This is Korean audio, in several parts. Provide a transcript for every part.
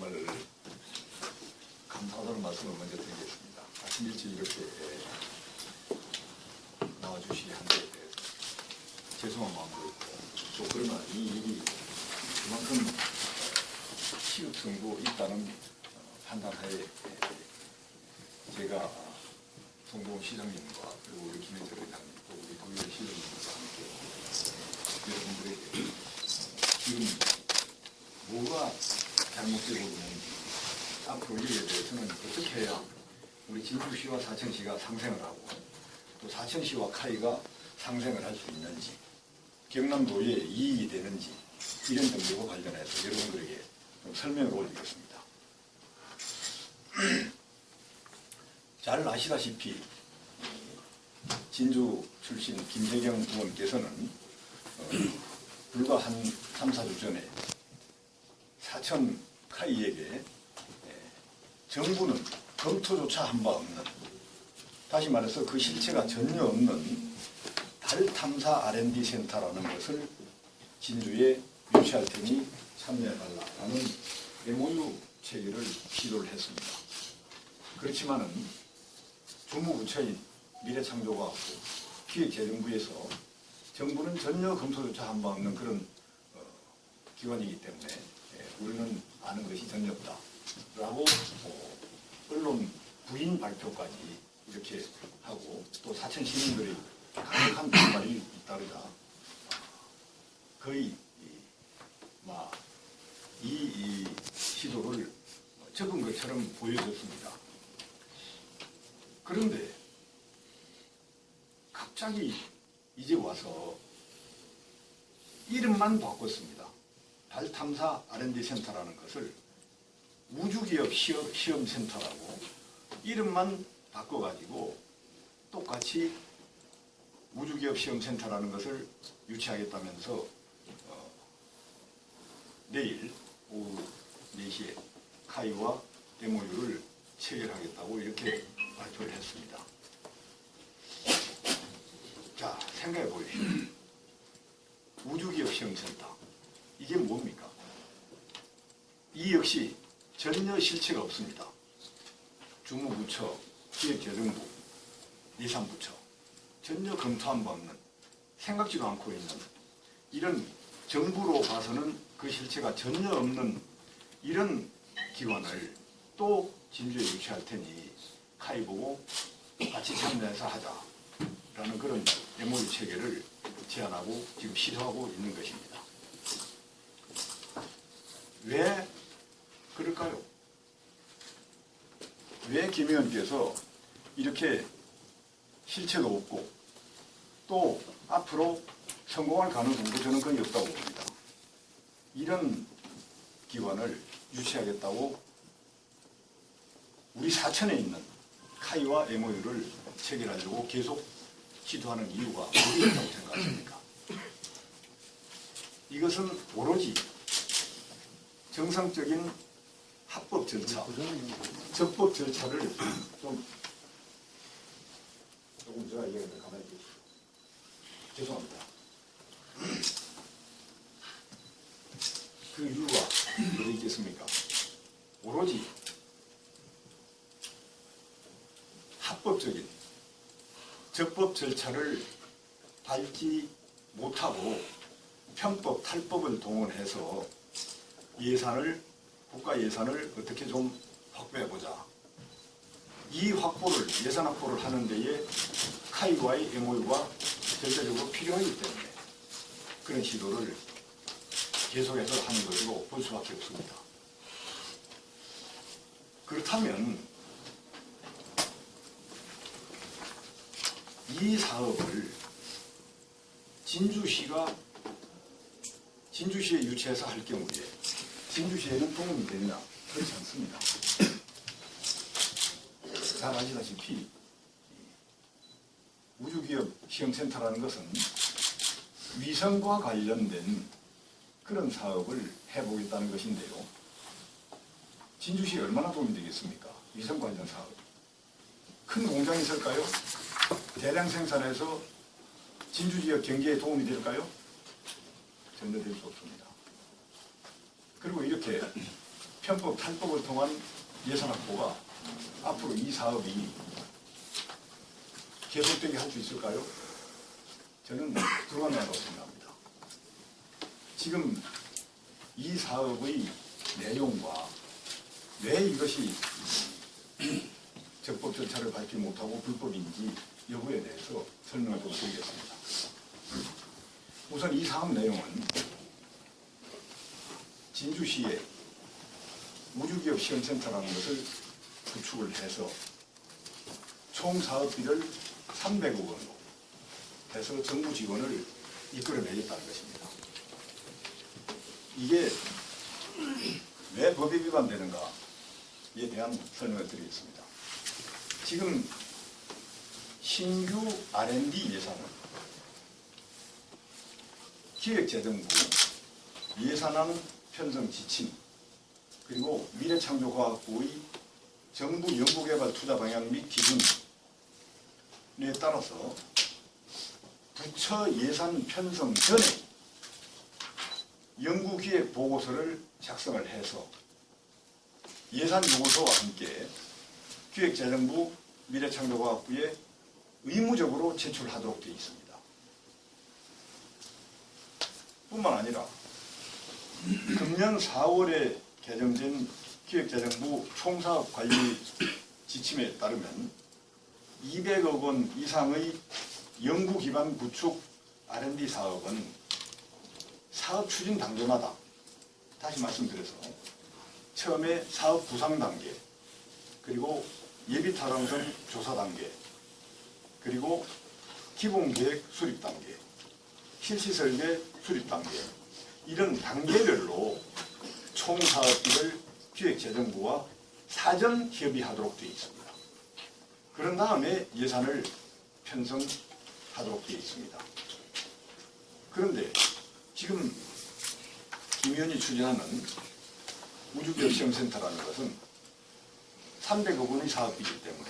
정말 감사하다는 말씀을 먼저 드리겠습니다. 아침 일찍 이렇게 나와주시기 한데 죄송한 마음도 있고, 또 그러나 이 일이 그만큼 시급성도 있다는 판단하에 제가 송동훈 시장님과 그리고 우리 김현철 회장님 또 우리 도의원 시장님과 함께 여러분들에게 지금 뭐가 잘못되고 있는지, 앞으로 이에 대해서는 어떻게 해야 우리 진주시와 사천시가 상생을 하고 또 사천시와 카이가 상생을 할 수 있는지, 경남도에 이익이 되는지, 이런 점들과 관련해서 여러분들에게 좀 설명을 올리겠습니다. 잘 아시다시피 진주 출신 김혜경 의원께서는 불과 한 3, 4주 전에 사천 카이에게 정부는 검토조차 한 바 없는, 다시 말해서 그 실체가 전혀 없는 달 탐사 R&D 센터라는 것을 진주에 유치할 테니 참여해달라는 MOU 체결을 시도를 했습니다. 그렇지만은 주무부처인 미래창조과학부 기획재정부에서 정부는 전혀 검토조차 한 바 없는 그런 기관이기 때문에 우리는 아는 것이 전혀 없다라고 언론 부인 발표까지 이렇게 하고, 또 사천 시민들의 강력한 반발이 잇따르자 거의 이 시도를 적은 것처럼 보여졌습니다. 그런데 갑자기 이제 와서 이름만 바꿨습니다. 달 탐사 R&D 센터라는 것을 우주기업 시험센터라고 이름만 바꿔가지고 똑같이 우주기업 시험센터라는 것을 유치하겠다면서 내일 오후 4시에 카이와 MOU를 체결하겠다고 이렇게 발표를 했습니다. 자, 생각해 보십시오. 우주기업 시험센터, 이게 뭡니까? 이 역시 전혀 실체가 없습니다. 주무부처, 기획재정부, 예산부처 전혀 검토한 바 없는, 생각지도 않고 있는 이런 정부로 봐서는 그 실체가 전혀 없는 이런 기관을 또 진주에 유치할 테니 카이 보고 같이 참여해서 하자라는 그런 MOU 체결을 제안하고 지금 시도하고 있는 것입니다. 왜 그럴까요? 왜 김 의원께서 이렇게 실체도 없고 또 앞으로 성공할 가능성도 저는 거의 없다고 봅니다. 이런 기관을 유치하겠다고 우리 사천에 있는 카이와 MOU를 체결하려고 계속 시도하는 이유가 어디 있다고 생각하십니까? 이것은 오로지 정상적인 합법 절차, 적법 절차를 조금 제가 얘기하는데 가만히 계시죠. 죄송합니다. 그 이유가 어디 있겠습니까? 오로지 합법적인 적법 절차를 밟지 못하고 편법, 탈법을 동원해서 국가 예산을 어떻게 좀 확보해보자. 이 확보를, 예산 확보를 하는 데에 카이와의 MOU가 절대적으로 필요하기 때문에 그런 시도를 계속해서 하는 것으로 볼 수밖에 없습니다. 그렇다면 이 사업을 진주시에 유치해서 할 경우에 진주시에는 도움이 되느냐? 그렇지 않습니다. 잘 아시다시피 우주기업 시험센터라는 것은 위성과 관련된 그런 사업을 해보겠다는 것인데요. 진주시에 얼마나 도움이 되겠습니까? 위성 관련 사업. 큰 공장이 있을까요? 대량 생산해서 진주 지역 경제에 도움이 될까요? 전혀 될 수 없습니다. 그리고 이렇게 편법, 탈법을 통한 예산 확보가 앞으로 이 사업이 계속되게 할 수 있을까요? 저는 불가능하다고 생각합니다. 지금 이 사업의 내용과 왜 이것이 적법 절차를 밟지 못하고 불법인지 여부에 대해서 설명을 좀 드리겠습니다. 우선 이 사업 내용은 진주시에 우주기업 시험센터라는 것을 구축을 해서 총 사업비를 300억 원으로 해서 정부 지원을 이끌어내겠다는 것입니다. 이게 왜 법에 위반되는가에 대한 설명을 드리겠습니다. 지금 신규 R&D 예산은 기획재정부 예산안 편성 지침 그리고 미래창조과학부의 정부 연구개발 투자 방향 및 기준에 따라서 부처 예산 편성 전에 연구기획 보고서를 작성을 해서 예산 요구서와 함께 기획재정부 미래창조과학부에 의무적으로 제출하도록 되어 있습니다. 뿐만 아니라 금년 4월에 개정된 기획재정부 총사업관리 지침에 따르면 200억 원 이상의 연구기반 구축 R&D 사업은 사업 추진 단계마다 다시 말씀드려서 처음에 사업 구상 단계 그리고 예비타당성 조사 단계 그리고 기본계획 수립 단계 실시설계 수립 단계 이런 단계별로 총사업비를 기획재정부와 사전 협의하도록 되어 있습니다. 그런 다음에 예산을 편성하도록 되어 있습니다. 그런데 지금 김 의원이 추진하는 우주기업 시험센터라는 것은 300억 원의 사업비이기 때문에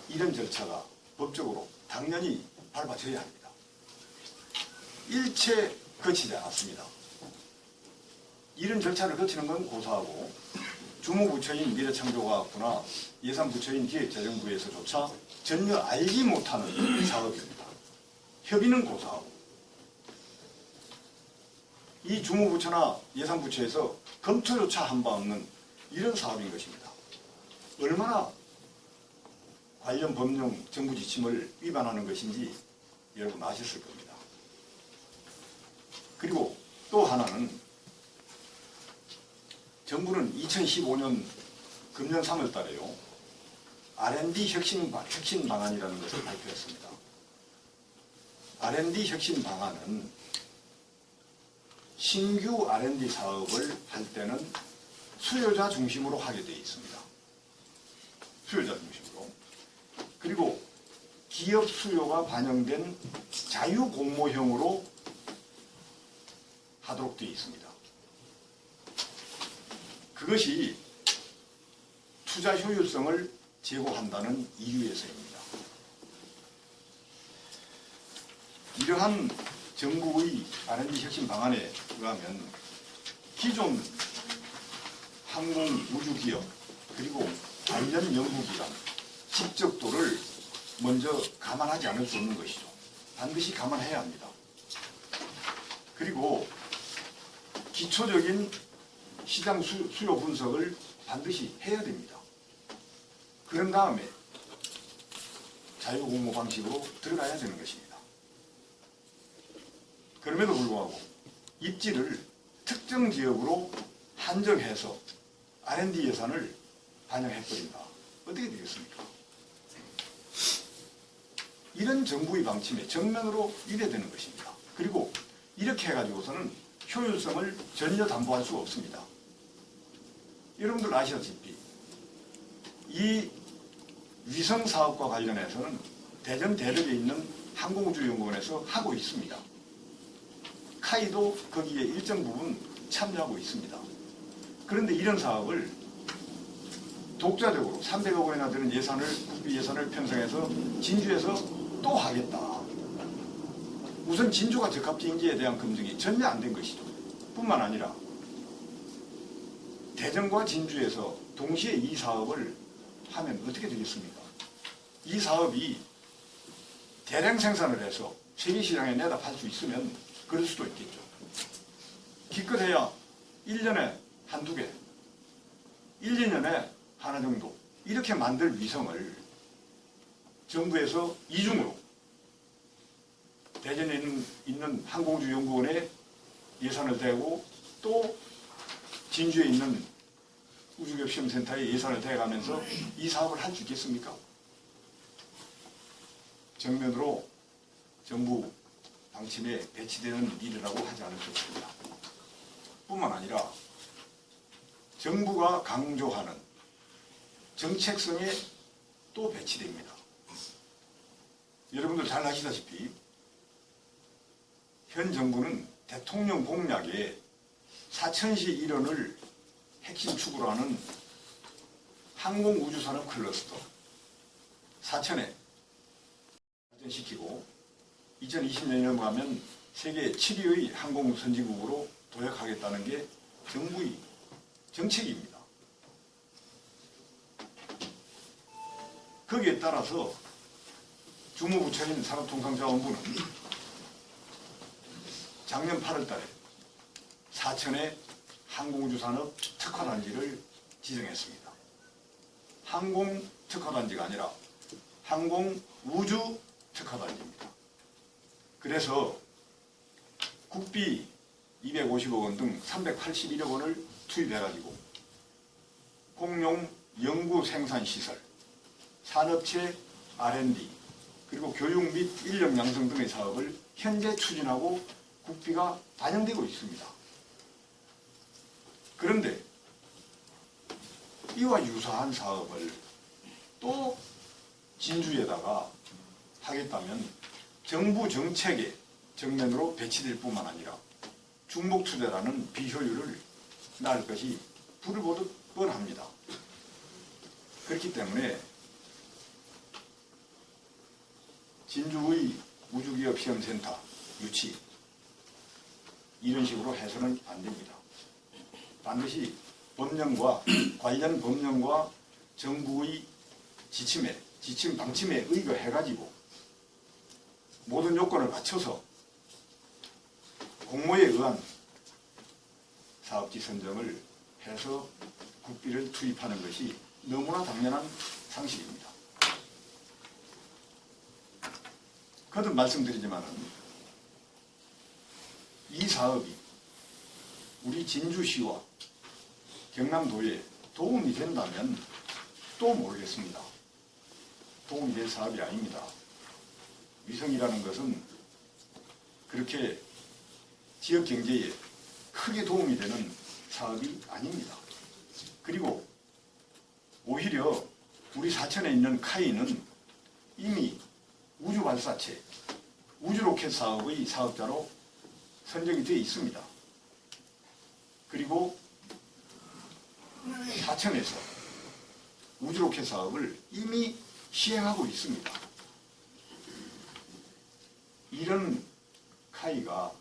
이런 절차가 법적으로 당연히 밟아져야 합니다. 일체 거치지 않았습니다. 이런 절차를 거치는 건 고사하고 주무부처인 미래창조과학부나 예산부처인 기획재정부에서조차 전혀 알지 못하는 사업입니다. 협의는 고사하고 이 주무부처나 예산부처에서 검토조차 한 바 없는 이런 사업인 것입니다. 얼마나 관련 법령 정부 지침을 위반하는 것인지 여러분 아셨을 겁니다. 그리고 또 하나는 정부는 2015년 금년 3월 달에요. R&D 혁신 방안이라는 것을 발표했습니다. R&D 혁신 방안은 신규 R&D 사업을 할 때는 수요자 중심으로 하게 되어 있습니다. 수요자 중심으로. 그리고 기업 수요가 반영된 자유공모형으로 하도록 되어 있습니다. 그것이 투자 효율성을 제고한다는 이유에서입니다. 이러한 정부의 R&D 혁신 방안에 의하면 기존 항공 우주기업 그리고 관련 연구기관 집적도를 먼저 감안하지 않을 수 없는 것이죠. 반드시 감안해야 합니다. 그리고 기초적인 시장 수요 분석을 반드시 해야 됩니다. 그런 다음에 자유공모 방식으로 들어가야 되는 것입니다. 그럼에도 불구하고 입지를 특정 지역으로 한정해서 R&D 예산을 반영해버린다. 어떻게 되겠습니까? 이런 정부의 방침에 정면으로 위배되는 것입니다. 그리고 이렇게 해가지고서는 효율성을 전혀 담보할 수가 없습니다. 여러분들 아시다시피 이 위성사업과 관련해서는 대전 대덕에 있는 항공우주연구원에서 하고 있습니다. 카이도 거기에 일정 부분 참여하고 있습니다. 그런데 이런 사업을 독자적으로 300억 원이나 되는 국비 예산을 편성해서 진주에서 또 하겠다. 우선 진주가 적합지인지에 대한 검증이 전혀 안 된 것이죠. 뿐만 아니라 대전과 진주에서 동시에 이 사업을 하면 어떻게 되겠습니까? 이 사업이 대량 생산을 해서 세계시장에 내다 팔 수 있으면 그럴 수도 있겠죠. 기껏해야 1년에 한두 개, 1, 2년에 하나 정도 이렇게 만들 위성을 정부에서 이중으로 대전에 있는 항공우주연구원에 예산을 대고 또 진주에 있는 우주기업시험센터에 예산을 대가면서 이 사업을 할 수 있겠습니까? 정면으로 정부 방침에 배치되는 일이라고 하지 않을 수 없습니다. 뿐만 아니라 정부가 강조하는 정책성에 또 배치됩니다. 여러분들 잘 아시다시피 현 정부는 대통령 공약에 사천시 일원을 핵심 축으로 하는 항공우주산업 클러스터 사천에 발전시키고 2020년에 넘어가면 세계 7위의 항공선진국으로 도약하겠다는 게 정부의 정책입니다. 거기에 따라서 주무부처인 산업통상자원부는 작년 8월 달에 사천에 항공우주산업 특화단지를 지정했습니다. 항공 특화단지가 아니라 항공우주 특화단지입니다. 그래서 국비 250억 원 등 381억 원을 투입해가지고 공용 연구 생산시설, 산업체 R&D, 그리고 교육 및 인력 양성 등의 사업을 현재 추진하고 국비가 반영되고 있습니다. 그런데 이와 유사한 사업을 또 진주에다가 하겠다면 정부 정책의 정면으로 배치될 뿐만 아니라 중복투자라는 비효율을 낳을 것이 불을 보듯 뻔합니다. 그렇기 때문에 진주의 우주기업시험센터 유치 이런 식으로 해서는 안 됩니다. 반드시 법령과 관련 법령과 정부의 지침 방침에 의거해가지고 모든 요건을 갖춰서 공모에 의한 사업지 선정을 해서 국비를 투입하는 것이 너무나 당연한 상식입니다. 거듭 말씀드리지만 이 사업이 우리 진주시와 경남도에 도움이 된다면 또 모르겠습니다. 도움이 될 사업이 아닙니다. 위성이라는 것은 그렇게 지역 경제에 크게 도움이 되는 사업이 아닙니다. 그리고 오히려 우리 사천에 있는 카이는 이미 우주발사체, 우주로켓 사업의 사업자로 선정이 되어 있습니다. 그리고 사천에서 우주로켓 사업을 이미 시행하고 있습니다. 이런 카이가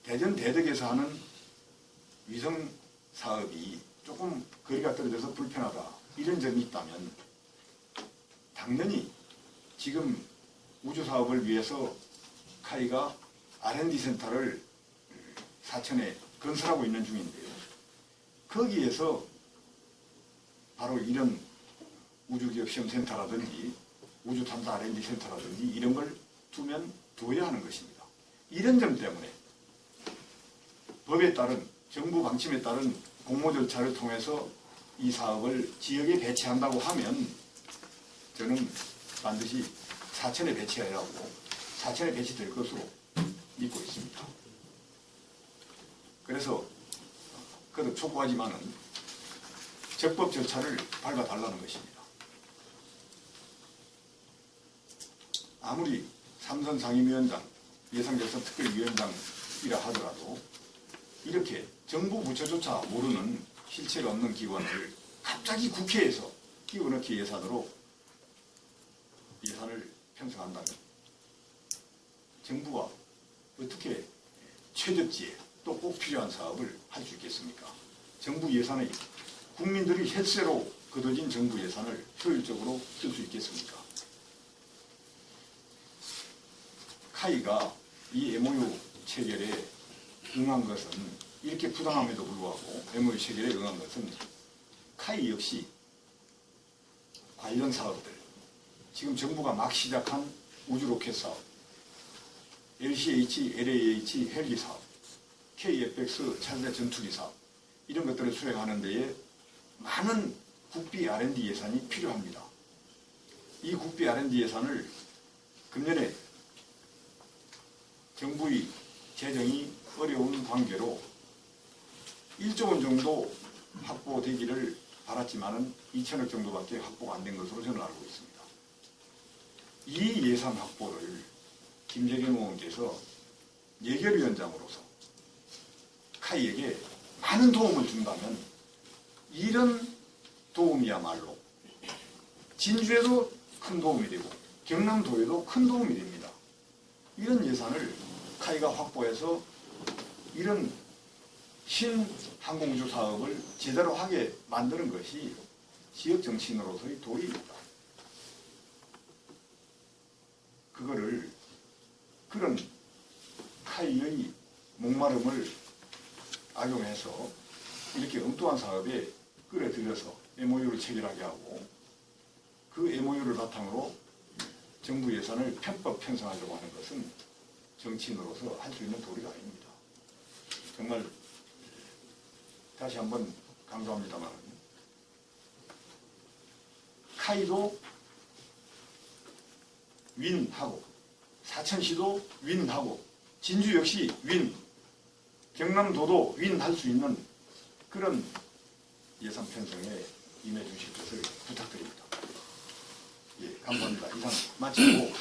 대전 대덕에서 하는 위성 사업이 조금 거리가 떨어져서 불편하다 이런 점이 있다면 당연히 지금 우주 사업을 위해서 카이가 R&D 센터를 사천에 건설하고 있는 중인데요. 거기에서 바로 이런 우주기업 시험센터라든지 우주탐사 R&D 센터라든지 이런 걸 두어야 하는 것입니다. 이런 점 때문에 법에 따른 정부 방침에 따른 공모 절차를 통해서 이 사업을 지역에 배치한다고 하면 저는 반드시 사천에 배치해야 하고 사천에 배치될 것으로 믿고 있습니다. 그래서 그래도 촉구하지만은 적법 절차를 밟아달라는 것입니다. 아무리 삼선 상임위원장, 예산결산특별위원장이라 하더라도 이렇게 정부 부처조차 모르는 실체가 없는 기관을 갑자기 국회에서 끼워넣기 예산으로 예산을 편성한다면 정부가 어떻게 최적지에 또 꼭 필요한 사업을 할 수 있겠습니까? 정부 예산의 국민들이 혈세로 거둬진 정부 예산을 효율적으로 쓸 수 있겠습니까? 카이가 이 MOU 체결에 응한 것은 이렇게 부당함에도 불구하고 MOU 체결에 응한 것은 카이 역시 관련 사업들, 지금 정부가 막 시작한 우주로켓 사업, LCH, LAH 헬기 사업, KF-X 차세대 전투기 사업, 이런 것들을 수행하는 데에 많은 국비 R&D 예산이 필요합니다. 이 국비 R&D 예산을 금년에 정부의 재정이 어려운 관계로 1조 원 정도 확보되기를 바랐지만은 2천억 정도밖에 확보가 안 된 것으로 저는 알고 있습니다. 이 예산 확보를 김재겸 의원께서 예결위원장으로서 카이에게 많은 도움을 준다면 이런 도움이야말로 진주에도 큰 도움이 되고 경남도에도 큰 도움이 됩니다. 이런 예산을 카이가 확보해서 이런 신항공우주 사업을 제대로 하게 만드는 것이 지역정치인으로서의 도리입니다. 그거를 그런 카이의 목마름을 악용해서 이렇게 엉뚱한 사업에 끌어들여서 MOU를 체결하게 하고 그 MOU를 바탕으로 정부 예산을 편법 편성하려고 하는 것은 정치인으로서 할 수 있는 도리가 아닙니다. 정말 다시 한번 강조합니다만 카이도 윈하고 사천시도 윈하고 진주 역시 윈, 경남도도 윈할 수 있는 그런 예산 편성에 임해 주실 것을 부탁드립니다. 예, 감사합니다. 이상 마치고